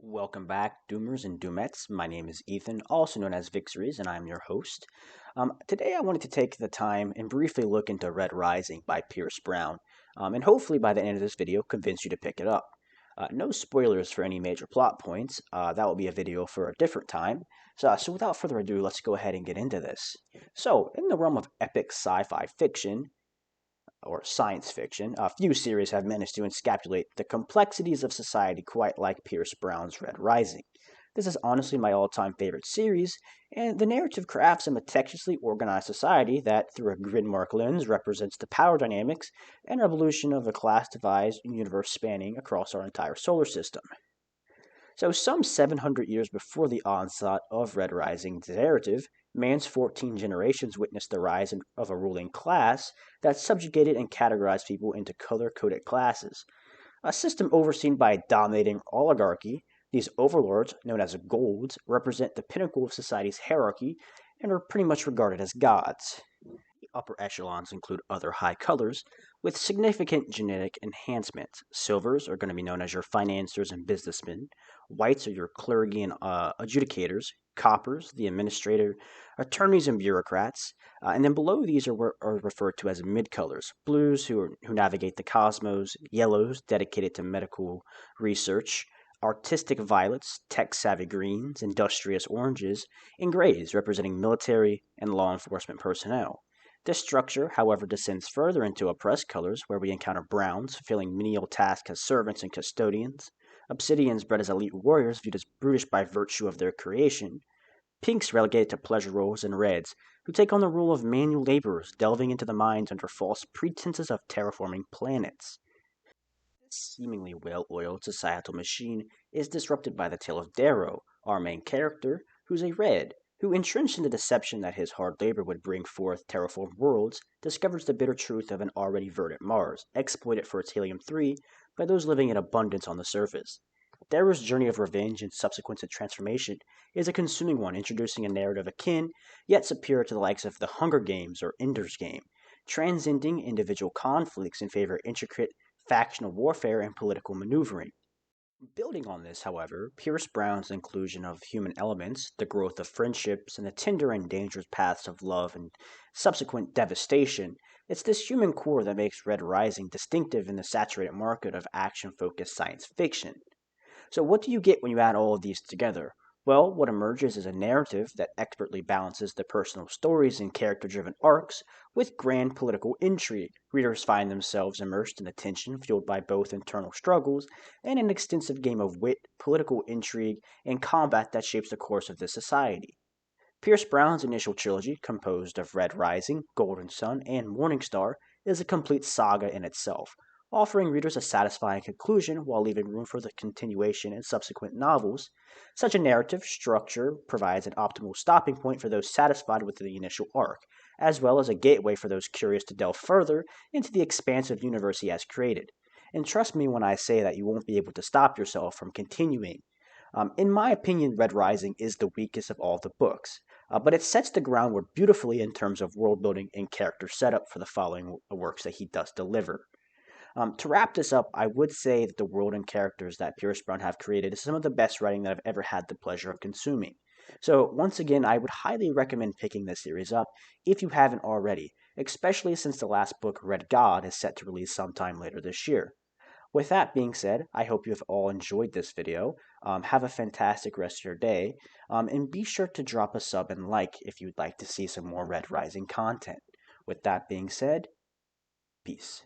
Welcome back, Doomers and Doomettes. My name is Ethan, also known as Vixaries, and I'm your host. Today I wanted to take the time and briefly look into Red Rising by Pierce Brown, and hopefully by the end of this video convince you to pick it up. No spoilers for any major plot points, that will be a video for a different time. So without further ado, let's go ahead and get into this. So, in the realm of epic sci-fi fiction, or science fiction, a few series have managed to encapsulate the complexities of society quite like Pierce Brown's Red Rising. This is honestly my all-time favorite series, and the narrative crafts a meticulously organized society that, through a gridmark lens, represents the power dynamics and evolution of a class-devised universe spanning across our entire solar system. So, some 700 years before the onslaught of Red Rising's narrative, man's 14 generations witnessed the rise of a ruling class that subjugated and categorized people into color coded classes. A system overseen by a dominating oligarchy, these overlords, known as golds, represent the pinnacle of society's hierarchy and are pretty much regarded as gods. The upper echelons include other high colors with significant genetic enhancements. Silvers are going to be known as your financiers and businessmen. Whites are your clergy and adjudicators. Coppers, the administrator, attorneys and bureaucrats. And then below these are referred to as mid colors. Blues, who navigate the cosmos. Yellows, dedicated to medical research. Artistic violets, tech savvy greens, industrious oranges, and grays, representing military and law enforcement personnel. This structure, however, descends further into oppressed colors, where we encounter browns, fulfilling menial tasks as servants and custodians, obsidians bred as elite warriors viewed as brutish by virtue of their creation, pinks relegated to pleasure roles, and reds, who take on the role of manual laborers, delving into the mines under false pretenses of terraforming planets. This seemingly well-oiled societal machine is disrupted by the tale of Darrow, our main character, who's a red, who, entrenched in the deception that his hard labor would bring forth terraformed worlds, discovers the bitter truth of an already verdant Mars, exploited for its helium-3 by those living in abundance on the surface. Darrow's journey of revenge and subsequent transformation is a consuming one, introducing a narrative akin, yet superior to the likes of The Hunger Games or Ender's Game, transcending individual conflicts in favor of intricate factional warfare and political maneuvering. Building on this, however, Pierce Brown's inclusion of human elements, the growth of friendships, and the tender and dangerous paths of love and subsequent devastation, it's this human core that makes Red Rising distinctive in the saturated market of action-focused science fiction. So, what do you get when you add all of these together? Well, what emerges is a narrative that expertly balances the personal stories and character driven arcs with grand political intrigue. Readers find themselves immersed in the tension fueled by both internal struggles and an extensive game of wit, political intrigue, and combat that shapes the course of this society. Pierce Brown's initial trilogy, composed of Red Rising, Golden Sun, and Morning Star, is a complete saga in itself, offering readers a satisfying conclusion while leaving room for the continuation in subsequent novels. Such a narrative structure provides an optimal stopping point for those satisfied with the initial arc, as well as a gateway for those curious to delve further into the expansive universe he has created. And trust me when I say that you won't be able to stop yourself from continuing. In my opinion, Red Rising is the weakest of all the books, but it sets the groundwork beautifully in terms of world building and character setup for the following works that he does deliver. To wrap this up, I would say that the world and characters that Pierce Brown have created is some of the best writing that I've ever had the pleasure of consuming. So, once again, I would highly recommend picking this series up if you haven't already, especially since the last book, Red God, is set to release sometime later this year. With that being said, I hope you have all enjoyed this video. Have a fantastic rest of your day, and be sure to drop a sub and like if you'd like to see some more Red Rising content. With that being said, peace.